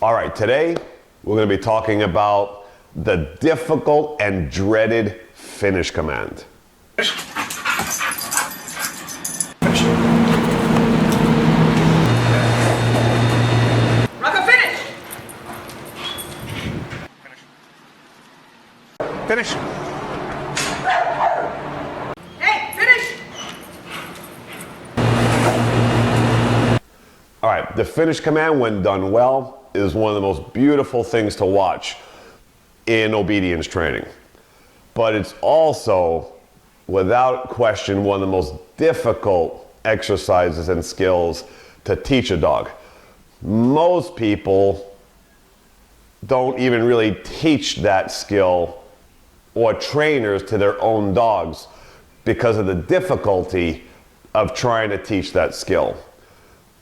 All right, today we're going to be talking about the difficult and dreaded finish command. Finish. Hey, finish! All right, the finish command, when done well, is one of the most beautiful things to watch in obedience training. But it's also, without question, one of the most difficult exercises and skills to teach a dog. Most people don't even really teach that skill or trainers to their own dogs because of the difficulty of trying to teach that skill.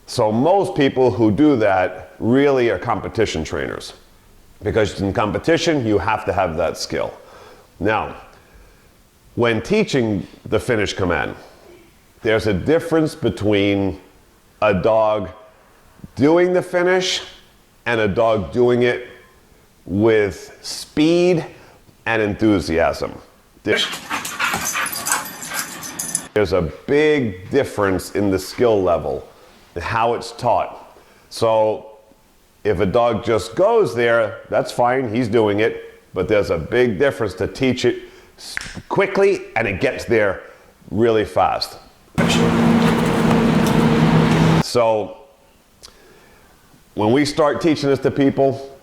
So most people who do that really are competition trainers, because in competition you have to have that skill. Now, when teaching the finish command, there's a difference between a dog doing the finish and a dog doing it with speed and enthusiasm. There's a big difference in the skill level and how it's taught. So if a dog just goes there, that's fine, he's doing it, but there's a big difference to teach it quickly and it gets there really fast. So when we start teaching this to people,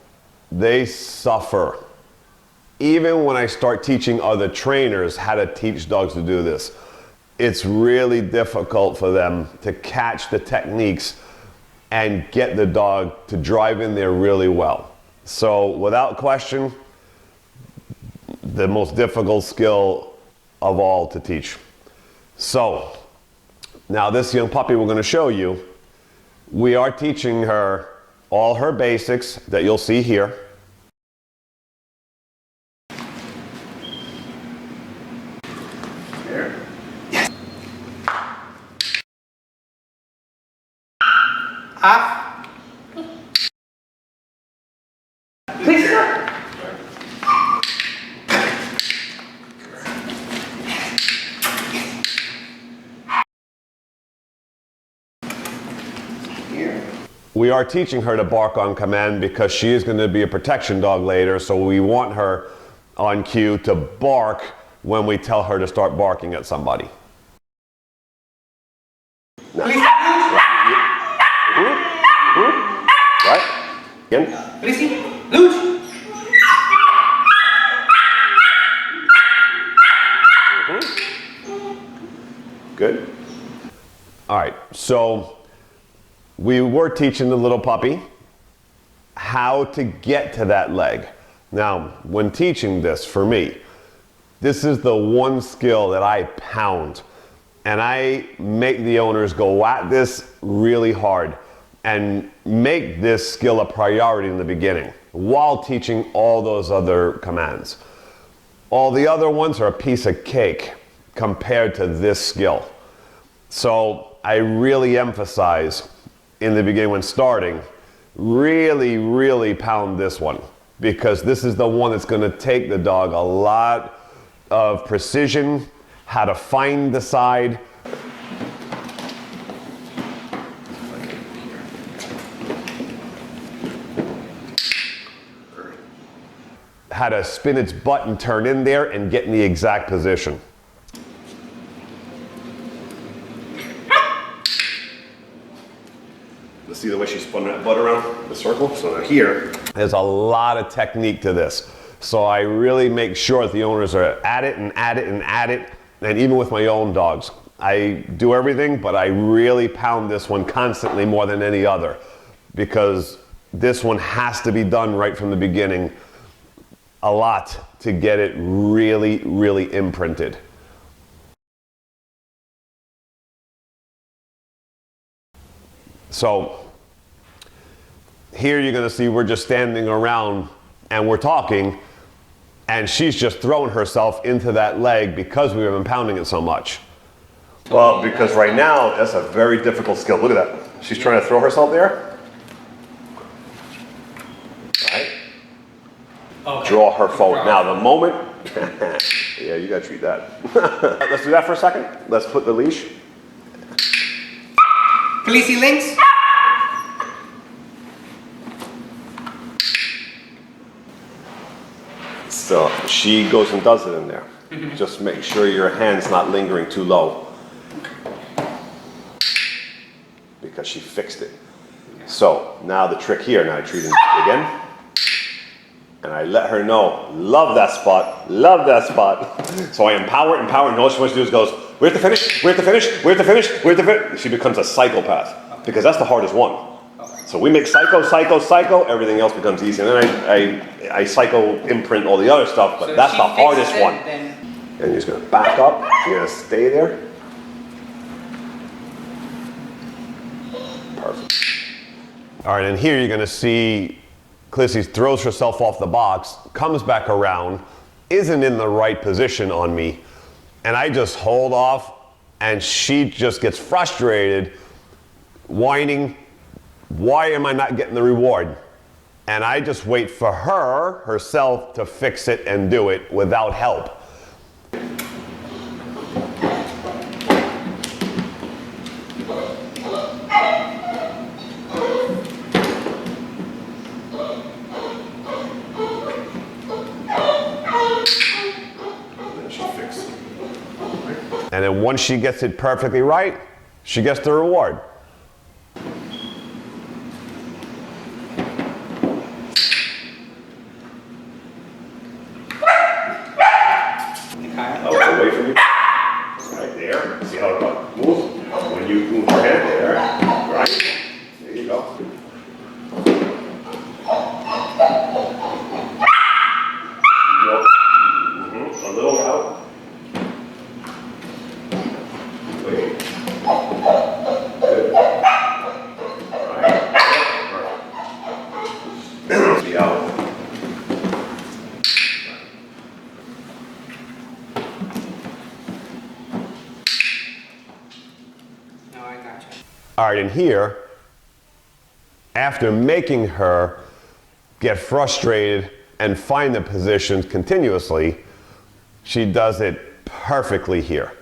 they suffer. Even when I start teaching other trainers how to teach dogs to do this, it's really difficult for them to catch the techniques and get the dog to drive in there really well. So without question, the most difficult skill of all to teach. So now this young puppy we're going to show you, we are teaching her all her basics that you'll see here. Off. Please stop. We are teaching her to bark on command because she is going to be a protection dog later, so we want her on cue to bark when we tell her to start barking at somebody. Please. Right? Again? Please. Luge. Good. All right, so we were teaching the little puppy how to get to that leg. Now, when teaching this, for me, this is the one skill that I pound. And I make the owners go at this really hard and make this skill a priority in the beginning while teaching all those other commands. All the other ones are a piece of cake compared to this skill. So I really emphasize in the beginning when starting, really pound this one, because this is the one that's going to take the dog a lot of precision, how to find the side, how to spin its butt and turn in there and get in the exact position. See the way she spun that butt around the circle? So here, there's a lot of technique to this. So I really make sure that the owners are at it and at it and at it. And even with my own dogs, I do everything, but I really pound this one constantly more than any other, because this one has to be done right from the beginning a lot to get it really imprinted. So here you're going to see we're just standing around and we're talking, and she's just throwing herself into that leg because we've been pounding it so much. Well, because right now that's a very difficult skill. Look at that. She's trying to throw herself there. draw her forward. Now the moment, yeah, you gotta treat that. Let's do that for a second. Let's put the leash. Khaleesi links. So she goes and does it in there. Just make sure your hand's not lingering too low. Because she fixed it. So now the trick here, now I treat it again. And I let her know, love that spot, love that spot. So I empower, and all she wants to do is goes, we have to finish, we have to finish, we have to finish, we have to finish. She becomes a psychopath because that's the hardest one. So we make psycho, everything else becomes easy. And then I psycho imprint all the other stuff, but So that's she the hardest fixes it, one. then- And you're just gonna back up, you're gonna stay there. Perfect. All right, and here you're gonna see Khaleesi throws herself off the box, comes back around, isn't in the right position on me, and I just hold off, and she just gets frustrated, whining, why am I not getting the reward? And I just wait for her, herself, to fix it and do it without help. And then once she gets it perfectly right, she gets the reward. Oh, away from you. Right there. See how it moves? When you move your hand there, right? There you go. A little out. Wait. Good. Right. Perfect. See out. No, I gotcha. All right, and here, after making her get frustrated and find the positions continuously, she does it perfectly here.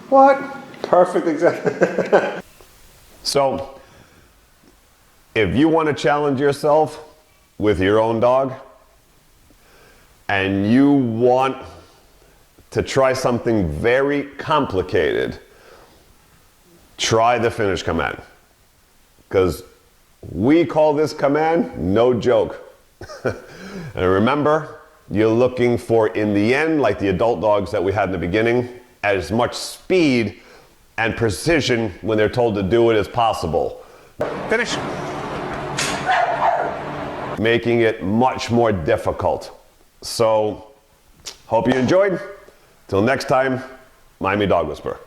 What? Perfect example. So, if you want to challenge yourself with your own dog, and you want to try something very complicated, try the finish command. Because we call this command no joke. And remember, you're looking for, in the end, like the adult dogs that we had in the beginning, as much speed and precision when they're told to do it as possible. Finish. Making it much more difficult. So, hope you enjoyed. Till next time, Miami Dog Whisperer.